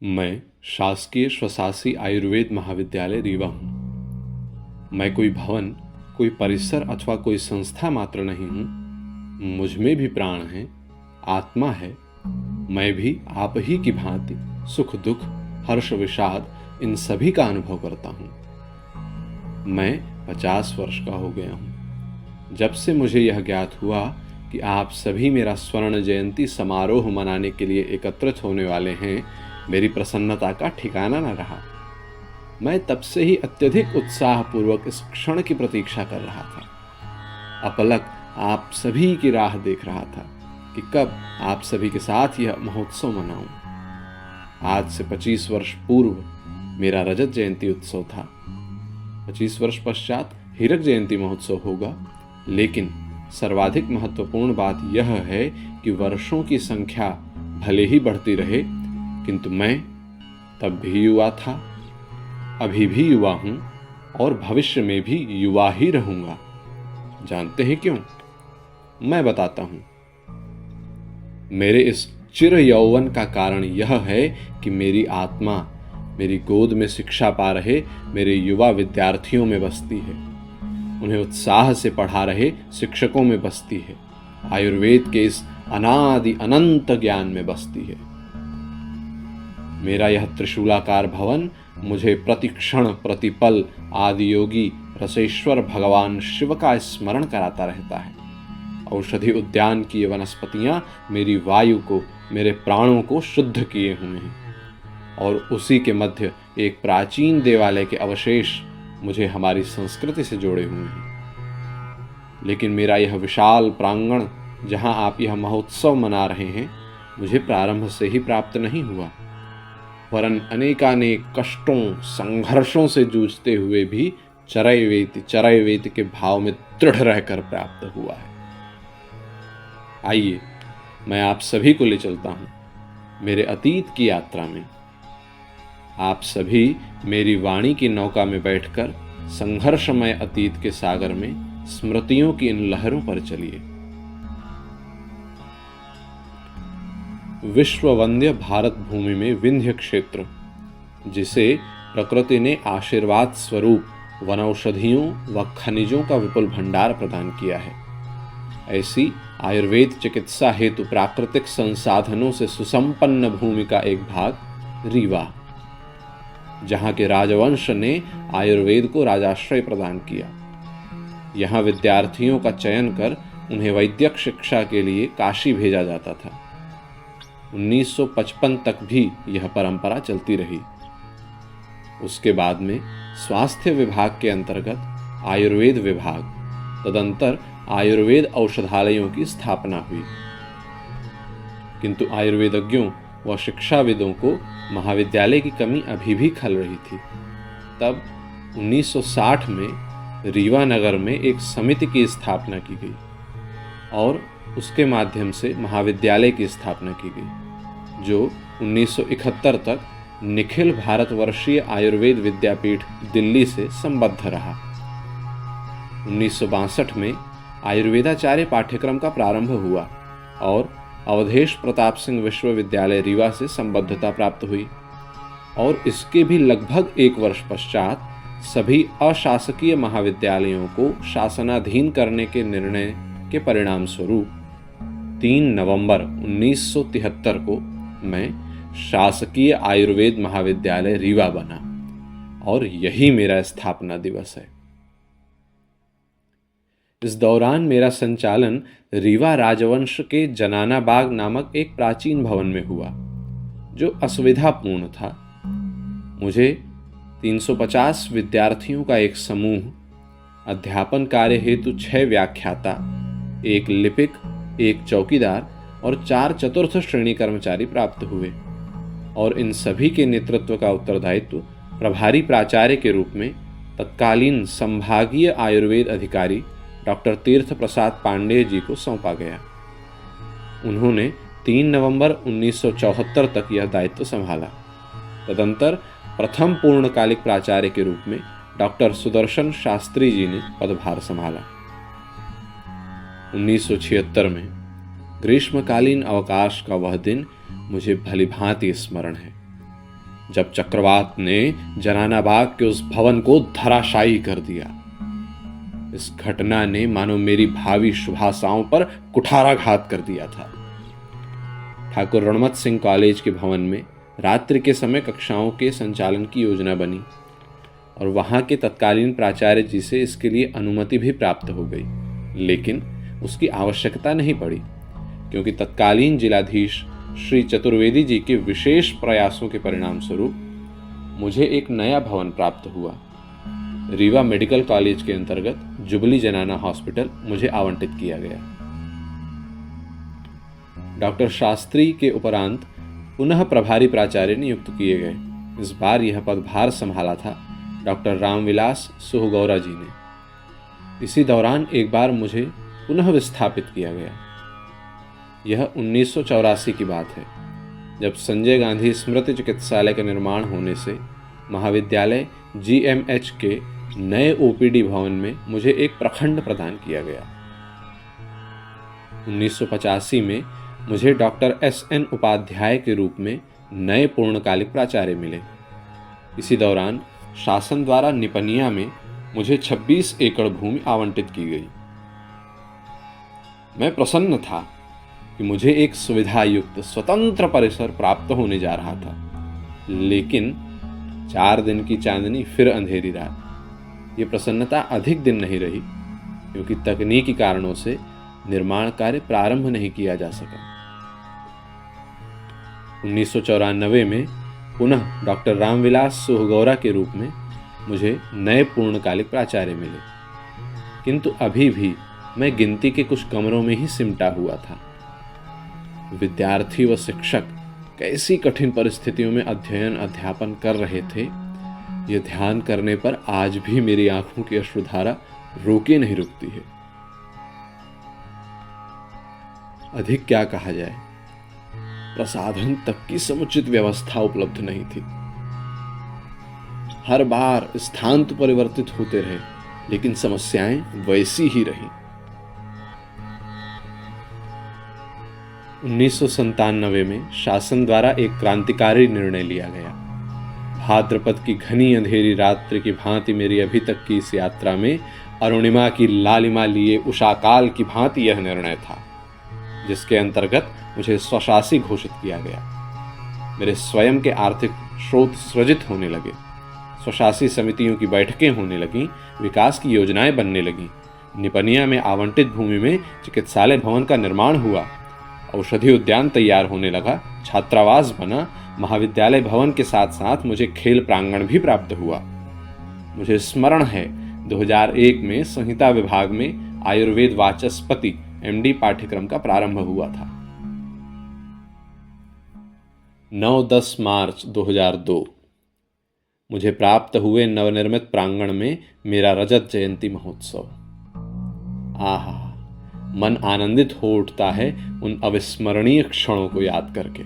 मैं शासकीय स्वशासी आयुर्वेद महाविद्यालय रीवा हूँ। मैं कोई भवन, कोई परिसर अथवा कोई संस्था मात्र नहीं हूँ। मुझ में भी प्राण है, आत्मा है। मैं भी आप ही की भांति सुख दुख, हर्ष विषाद इन सभी का अनुभव करता हूँ। मैं 50 वर्ष का हो गया हूँ जब से मुझे यह ज्ञात हुआ कि आप सभी मेरा स्वर्ण जयंती समारोह मनाने के लिए एकत्रित होने वाले हैं। मेरी प्रसन्नता का ठिकाना न रहा। मैं तब से ही अत्यधिक उत्साहपूर्वक इस क्षण की प्रतीक्षा कर रहा था। अपलक आप सभी की राह देख रहा था कि कब आप सभी के साथ यह महोत्सव मनाऊं। आज से 25 वर्ष पूर्व मेरा रजत जयंती उत्सव था। 25 वर्ष पश्चात हीरक जयंती महोत्सव होगा। लेकिन सर्वाधिक महत्वपूर्ण बात यह है कि वर्षों की संख्या भले ही बढ़ती रहे, किंतु मैं तब भी युवा था, अभी भी युवा हूं और भविष्य में भी युवा ही रहूंगा। जानते हैं क्यों? मैं बताता हूं। मेरे इस चिर यौवन का कारण यह है कि मेरी आत्मा मेरी गोद में शिक्षा पा रहे मेरे युवा विद्यार्थियों में बसती है। उन्हें उत्साह से पढ़ा रहे शिक्षकों में बसती है। आयुर्वेद के इस अनादि अनंत ज्ञान में बसती है। मेरा यह त्रिशूलाकार भवन मुझे प्रतिक्षण प्रतिपल आदि योगी रसेश्वर भगवान शिव का स्मरण कराता रहता है। औषधि उद्यान की ये वनस्पतियां मेरी वायु को, मेरे प्राणों को शुद्ध किए हुए हैं। और उसी के मध्य एक प्राचीन देवालय के अवशेष मुझे हमारी संस्कृति से जोड़े हुए हैं। लेकिन मेरा यह विशाल प्रांगण जहां आप यह महोत्सव मना रहे हैं, मुझे प्रारंभ से ही प्राप्त नहीं हुआ, वरन अनेकानेक कष्टों, संघर्षों से जूझते हुए भी चरैवेति के भाव में दृढ़ रहकर प्राप्त हुआ है। आइए, मैं आप सभी को ले चलता हूं मेरे अतीत की यात्रा में। आप सभी मेरी वाणी की नौका में बैठकर संघर्षमय अतीत के सागर में स्मृतियों की इन लहरों पर चलिए। विश्व वंद्य भारत भूमि में विंध्य क्षेत्र, जिसे प्रकृति ने आशीर्वाद स्वरूप वनौषधियों व खनिजों का विपुल भंडार प्रदान किया है, ऐसी आयुर्वेद चिकित्सा हेतु प्राकृतिक संसाधनों से सुसंपन्न भूमि का एक भाग रीवा, जहां के राजवंश ने आयुर्वेद को राजाश्रय प्रदान किया। यहाँ विद्यार्थियों का चयन कर उन्हें वैद्यक शिक्षा के लिए काशी भेजा जाता था। 1955 तक भी यह परंपरा चलती रही। उसके बाद में स्वास्थ्य विभाग के अंतर्गत आयुर्वेद विभाग, तदंतर आयुर्वेद औषधालयों की स्थापना हुई। किंतु आयुर्वेदज्ञों व शिक्षाविदों को महाविद्यालय की कमी अभी भी खल रही थी। तब 1960 में रीवा नगर में एक समिति की स्थापना की गई और उसके माध्यम से महाविद्यालय की स्थापना की गई, जो 1971 तक निखिल भारतवर्षीय आयुर्वेद विद्यापीठ दिल्ली से संबद्ध रहा। 1962 में आयुर्वेदाचार्य पाठ्यक्रम का प्रारंभ हुआ और अवधेश प्रताप सिंह विश्वविद्यालय रीवा से संबद्धता प्राप्त हुई। और इसके भी लगभग एक वर्ष पश्चात सभी अशासकीय महाविद्यालयों को शासनाधीन करने के निर्णय के परिणाम स्वरूप 3 नवंबर 1973 को मैं शासकीय आयुर्वेद महाविद्यालय रीवा बना और यही मेरा स्थापना दिवस है। इस दौरान मेरा संचालन रीवा राजवंश के जनाना बाग नामक एक प्राचीन भवन में हुआ, जो असुविधापूर्ण था। मुझे 350 विद्यार्थियों का एक समूह, अध्यापन कार्य हेतु 6 व्याख्याता, एक लिपिक, एक चौकीदार और 4 चतुर्थ श्रेणी कर्मचारी प्राप्त हुए। और इन सभी के नेतृत्व का उत्तरदायित्व प्रभारी प्राचार्य के रूप में तत्कालीन संभागीय आयुर्वेद अधिकारी डॉक्टर तीर्थ प्रसाद पांडेय जी को सौंपा गया। उन्होंने 3 नवंबर 1974 तक यह दायित्व संभाला। तदंतर प्रथम पूर्णकालिक प्राचार्य के रूप में डॉक्टर सुदर्शन शास्त्री जी ने पदभार संभाला। 1976 में ग्रीष्मकालीन अवकाश का वह दिन मुझे भलीभांति स्मरण है, जब चक्रवात ने जनानाबाग के उस भवन को धराशायी कर दिया। इस घटना ने मानो मेरी भावी शुभाशाओं पर कुठाराघात कर दिया था। ठाकुर रणमत सिंह कॉलेज के भवन में रात्रि के समय कक्षाओं के संचालन की योजना बनी और वहां के तत्कालीन प्राचार्य जी से इसके लिए अनुमति भी प्राप्त हो गई, लेकिन उसकी आवश्यकता नहीं पड़ी, क्योंकि तत्कालीन जिलाधीश श्री चतुर्वेदी जी के विशेष प्रयासों के परिणाम स्वरूप मुझे एक नया भवन प्राप्त हुआ। रीवा मेडिकल कॉलेज के अंतर्गत जुबली जनाना हॉस्पिटल मुझे आवंटित किया गया। डॉक्टर शास्त्री के उपरांत पुनः प्रभारी प्राचार्य नियुक्त किए गए। इस बार यह पदभार संभाला था डॉक्टर रामविलास सुहगौरा जी ने। इसी दौरान एक बार मुझे पुनः विस्थापित किया गया। यह 1984 की बात है, जब संजय गांधी स्मृति चिकित्सालय का निर्माण होने से महाविद्यालय GMH के नए OPD भवन में मुझे एक प्रखंड प्रदान किया गया। 1985 में मुझे डॉक्टर SN उपाध्याय के रूप में नए पूर्णकालिक प्राचार्य मिले। इसी दौरान शासन द्वारा निपनिया में मुझे 26 एकड़ भूमि आवंटित की गई। मैं प्रसन्न था कि मुझे एक सुविधायुक्त स्वतंत्र परिसर प्राप्त होने जा रहा था, लेकिन 4 दिन की चांदनी फिर अंधेरी रात। ये प्रसन्नता अधिक दिन नहीं रही, क्योंकि तकनीकी कारणों से निर्माण कार्य प्रारंभ नहीं किया जा सका। 1994 में पुनः डॉक्टर रामविलास सुहगौरा के रूप में मुझे नए पूर्णकालिक प्राचार्य मिले, किंतु अभी भी मैं गिनती के कुछ कमरों में ही सिमटा हुआ था। विद्यार्थी व शिक्षक कैसी कठिन परिस्थितियों में अध्ययन अध्यापन कर रहे थे, ये ध्यान करने पर आज भी मेरी आंखों की अश्रुधारा रोके नहीं रुकती है। अधिक क्या कहा जाए, प्रसाधन तक की समुचित व्यवस्था उपलब्ध नहीं थी। हर बार स्थान तो परिवर्तित होते रहे, लेकिन समस्याएं वैसी ही रही। 1997 में शासन द्वारा एक क्रांतिकारी निर्णय लिया गया। भाद्रपद की घनी अंधेरी रात्रि की भांति मेरी अभी तक की इस यात्रा में अरुणिमा की लालिमा लिए उषाकाल की भांति यह निर्णय था, जिसके अंतर्गत मुझे स्वशासी घोषित किया गया। मेरे स्वयं के आर्थिक स्रोत सृजित होने लगे, स्वशासी समितियों की बैठकें होने लगीं, विकास की योजनाएं बनने लगीं। निपनिया में आवंटित भूमि में चिकित्सालय भवन का निर्माण हुआ, औषधि उद्यान तैयार होने लगा, छात्रावास बना, महाविद्यालय भवन के साथ साथ मुझे खेल प्रांगण भी प्राप्त हुआ। मुझे स्मरण है 2001 में संहिता विभाग में आयुर्वेद वाचस्पति MD पाठ्यक्रम का प्रारंभ हुआ था। 9-10 मार्च 2002 मुझे प्राप्त हुए नवनिर्मित प्रांगण में मेरा रजत जयंती महोत्सव। आहा, मन आनंदित हो उठता है उन अविस्मरणीय क्षणों को याद करके।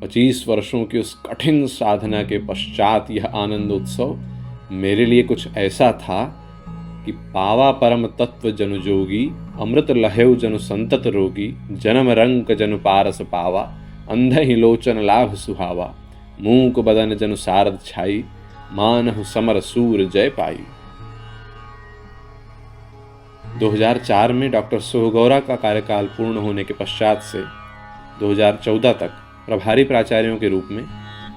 25 वर्षों की उस कठिन साधना के पश्चात यह आनंद उत्सव मेरे लिए कुछ ऐसा था कि पावा परम तत्व जनु जोगी, अमृत लहेउ जनु संतत रोगी, जन्म रंक जनु पारस पावा, अंध ही लोचन लाभ सुहावा, मूक बदन जनु सारद छाई, मानहु समर सूर जय पाई। 2004 में डॉक्टर सुहगौरा का कार्यकाल पूर्ण होने के पश्चात से 2014 तक प्रभारी प्राचार्यों के रूप में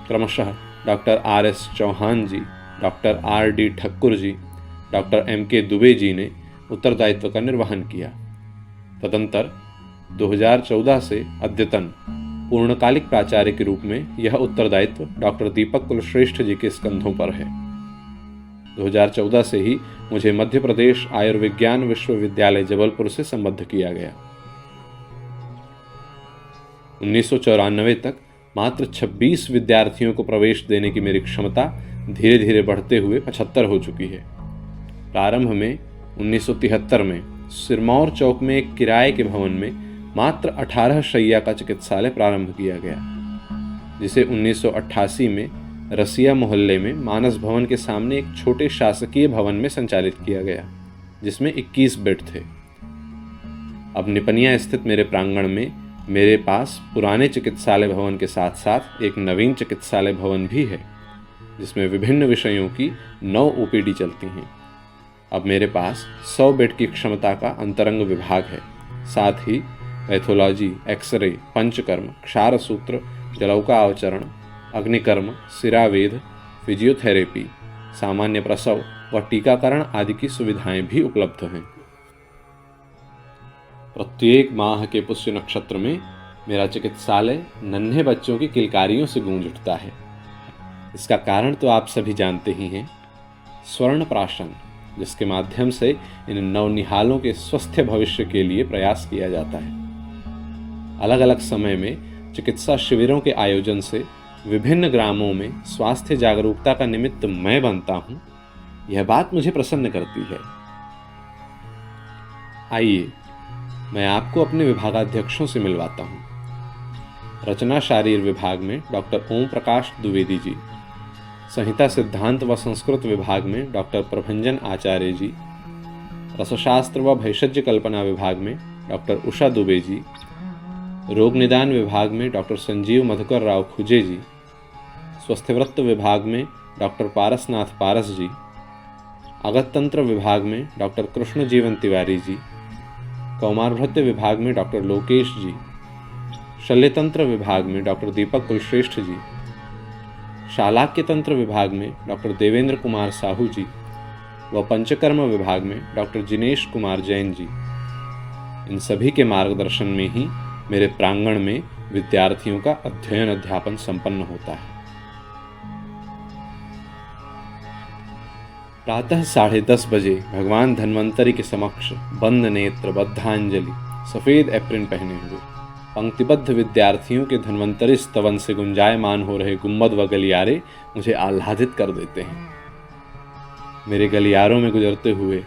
क्रमशः डॉक्टर RS चौहान जी, डॉक्टर RD ठक्कुर जी, डॉक्टर MK दुबे जी ने उत्तरदायित्व का निर्वहन किया। तदंतर 2014 से अद्यतन पूर्णकालिक प्राचार्य के रूप में यह उत्तरदायित्व डॉक्टर दीपक कुलश्रेष्ठ जी के स्कंधों पर है। 2014 से ही मुझे मध्य प्रदेश आयुर्विज्ञान विश्वविद्यालय जबलपुर से संबद्ध किया गया। 1994 तक मात्र 26 विद्यार्थियों को प्रवेश देने की मेरी क्षमता धीरे धीरे बढ़ते हुए 75 हो चुकी है। प्रारंभ में 1973 में सिरमौर चौक में एक किराए के भवन में मात्र 18 शैय्या का चिकित्सालय प्रारंभ किया गया, जिसे 1988 में रसिया मोहल्ले में मानस भवन के सामने एक छोटे शासकीय भवन में संचालित किया गया, जिसमें 21 बेड थे। अब निपनिया स्थित मेरे प्रांगण में मेरे पास पुराने चिकित्सालय भवन के साथ साथ एक नवीन चिकित्सालय भवन भी है, जिसमें विभिन्न विषयों की 9 ओपीडी चलती हैं। अब मेरे पास 100 बेड की क्षमता का अंतरंग विभाग है। साथ ही पैथोलॉजी, एक्सरे, पंचकर्म, क्षार सूत्र, जलौका अवचरण, अग्निकर्म, सिरावेद, फिजियोथेरेपी, सामान्य प्रसव व टीकाकरण आदि की सुविधाएं भी उपलब्ध हैं। प्रत्येक माह के पुष्य नक्षत्र में मेरा चिकित्सालय नन्हे बच्चों की किलकारियों से गूंज उठता है। इसका कारण तो आप सभी जानते ही हैं, स्वर्ण प्राशन, जिसके माध्यम से इन नवनिहालों के स्वस्थ भविष्य के लिए प्रयास किया जाता है। अलग अलग समय में चिकित्सा शिविरों के आयोजन से विभिन्न ग्रामों में स्वास्थ्य जागरूकता का निमित्त मैं बनता हूं, यह बात मुझे प्रसन्न करती है। आइए मैं आपको अपने विभागाध्यक्षों से मिलवाता हूं। रचना शारीर विभाग में डॉक्टर ओम प्रकाश द्विवेदी जी, संहिता सिद्धांत व संस्कृत विभाग में डॉक्टर प्रभंजन आचार्य जी, रसशास्त्र व भैषज्य कल्पना विभाग में डॉक्टर उषा दुबे जी, रोग निदान विभाग में डॉक्टर संजीव मधुकर राव खुजे जी, स्वस्थवृत्त विभाग में डॉक्टर पारसनाथ पारस जी, अगततंत्र विभाग में डॉक्टर कृष्ण जीवन तिवारी जी, कौमारभृत्य विभाग में डॉक्टर लोकेश जी, शल्यतंत्र विभाग में डॉक्टर दीपक कुलश्रेष्ठ जी, शालाक्य तंत्र विभाग में डॉक्टर देवेंद्र कुमार साहू जी व पंचकर्म विभाग में डॉक्टर जिनेश कुमार जैन जी। इन सभी के मार्गदर्शन में ही मेरे प्रांगण में विद्यार्थियों का अध्ययन अध्यापन संपन्न होता है। प्रातः 10:30 बजे भगवान धन्वंतरी के समक्ष बंद नेत्र, बद्धांजलि, सफेद एप्रिन पहने हुए पंक्तिबद्ध विद्यार्थियों के धन्वंतरी स्तवन से गुंजायमान हो रहे गुंबद व गलियारे मुझे आह्लादित कर देते हैं। मेरे गलियारों में गुजरते हुए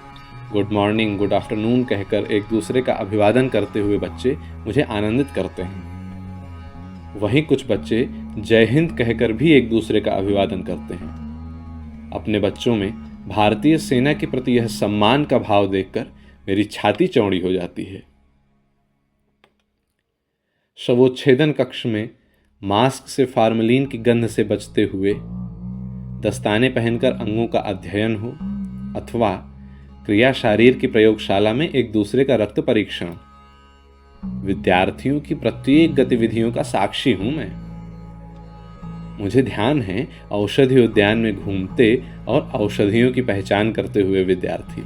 गुड मॉर्निंग, गुड आफ्टरनून कहकर एक दूसरे का अभिवादन करते हुए बच्चे मुझे आनंदित करते हैं। वहीं कुछ बच्चे जय हिंद कहकर भी एक दूसरे का अभिवादन करते हैं। अपने बच्चों में भारतीय सेना के प्रति यह सम्मान का भाव देखकर मेरी छाती चौड़ी हो जाती है। शवोच्छेदन कक्ष में मास्क से फार्मलीन की गंध से बचते हुए दस्ताने पहनकर अंगों का अध्ययन हो, अथवा क्रिया शारीर की प्रयोगशाला में एक दूसरे का रक्त परीक्षण, विद्यार्थियों की प्रत्येक गतिविधियों का साक्षी हूं मैं। मुझे ध्यान है औषधि उद्यान में घूमते और औषधियों की पहचान करते हुए विद्यार्थी,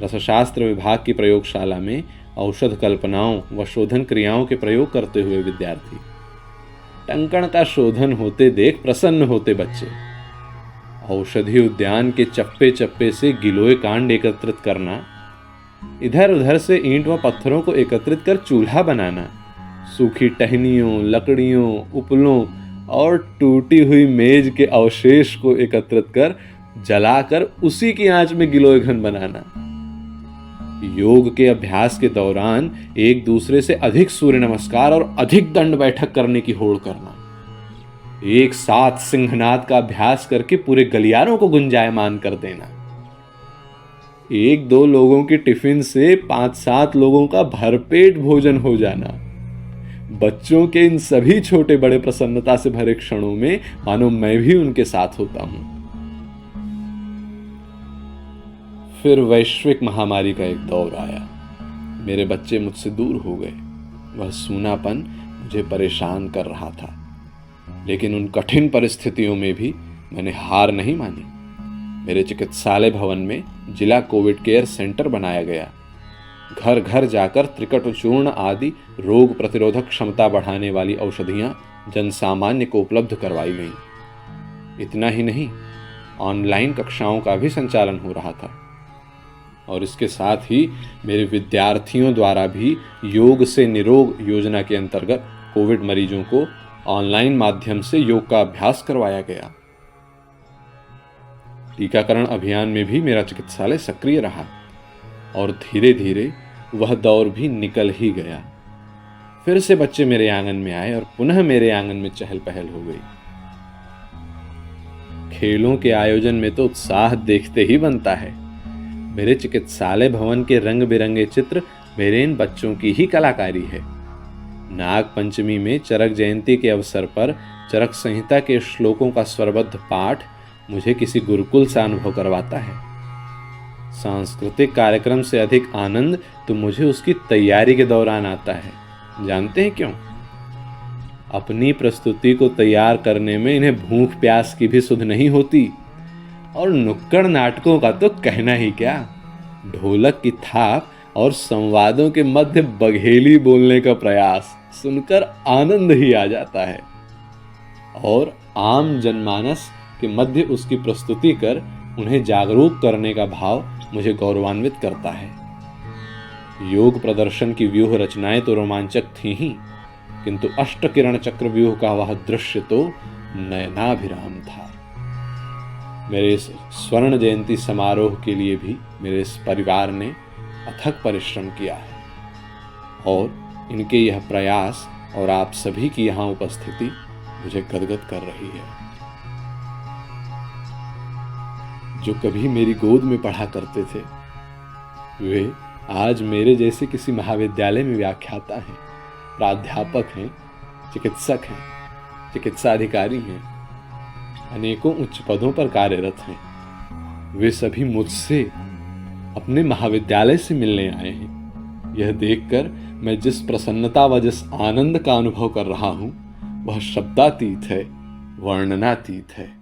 रसशास्त्र विभाग की प्रयोगशाला में औषध कल्पनाओं व शोधन क्रियाओं के प्रयोग करते हुए विद्यार्थी, टंकण का शोधन होते देख प्रसन्न होते बच्चे, औषधि उद्यान के चप्पे चप्पे से गिलोय कांड एकत्रित करना, इधर उधर से ईंट व पत्थरों को एकत्रित कर चूल्हा बनाना, सूखी टहनियों, लकड़ियों, उपलों और टूटी हुई मेज के अवशेष को एकत्रित कर जलाकर उसी की आंच में गिलोय घन बनाना, योग के अभ्यास के दौरान एक दूसरे से अधिक सूर्य नमस्कार और अधिक दंड बैठक करने की होड़ करना, एक साथ सिंहनाद का अभ्यास करके पूरे गलियारों को गुंजायमान कर देना, 1-2 लोगों की टिफिन से 5-7 लोगों का भरपेट भोजन हो जाना। बच्चों के इन सभी छोटे बड़े प्रसन्नता से भरे क्षणों में मानो मैं भी उनके साथ होता हूं। फिर वैश्विक महामारी का एक दौर आया। मेरे बच्चे मुझसे दूर हो गए। वह सूनापन मुझे परेशान कर रहा था, लेकिन उन कठिन परिस्थितियों में भी मैंने हार नहीं मानी। मेरे चिकित्सालय भवन में जिला कोविड केयर सेंटर बनाया गया। घर घर जाकर त्रिकटचूर्ण आदि रोग प्रतिरोधक क्षमता बढ़ाने वाली औषधियां जनसामान्य को उपलब्ध करवाई गईं। इतना ही नहीं, ऑनलाइन कक्षाओं का भी संचालन हो रहा था और इसके साथ ही मेरे विद्यार्थियों द्वारा भी योग से निरोग योजना के अंतर्गत कोविड मरीजों को ऑनलाइन माध्यम से योग का अभ्यास करवाया गया। टीकाकरण अभियान में भी मेरा चिकित्सालय सक्रिय रहा और धीरे धीरे वह दौर भी निकल ही गया। फिर से बच्चे मेरे आंगन में आए और पुनः मेरे आंगन में चहल पहल हो गई। खेलों के आयोजन में तो उत्साह देखते ही बनता है। मेरे चिकित्सालय भवन के रंग बिरंगे चित्र मेरे इन बच्चों की ही कलाकारी है। नाग पंचमी में चरक जयंती के अवसर पर चरक संहिता के श्लोकों का स्वरबद्ध पाठ मुझे किसी गुरुकुल से अनुभव करवाता है। सांस्कृतिक कार्यक्रम से अधिक आनंद तो मुझे उसकी तैयारी के दौरान आता है। जानते हैं क्यों? अपनी प्रस्तुति को तैयार करने में इन्हें भूख प्यास की भी सुध नहीं होती, और नुक्कड़ नाटकों का तो कहना ही क्या। ढोलक की थाप और संवादों के मध्य बघेली बोलने का प्रयास सुनकर आनंद ही आ जाता है, और आम जनमानस के मध्य उसकी प्रस्तुति कर उन्हें जागरूक करने का भाव मुझे गौरवान्वित करता है। योग प्रदर्शन की व्यूह रचनाएं तो रोमांचक थी ही, किंतु अष्टकिरण चक्र व्यूह का वह दृश्य तो नयनाभिराम था। मेरे इस स्वर्ण जयंती समारोह के लिए भी मेरे इस परिवार ने अथक परिश्रम किया है, और इनके यह प्रयास और आप सभी की यहाँ उपस्थिति मुझे गदगद कर रही है। जो कभी मेरी गोद में पढ़ा करते थे, वे आज मेरे जैसे किसी महाविद्यालय में व्याख्याता हैं, प्राध्यापक हैं, चिकित्सक हैं, चिकित्सा अधिकारी हैं, अनेकों उच्च पदों पर कार्यरत हैं। वे सभी मुझसे अपने महाविद्यालय से मिलने आए हैं। यह देखकर मैं जिस प्रसन्नता व जिस आनंद का अनुभव कर रहा हूं, वह शब्दातीत है, वर्णनातीत है।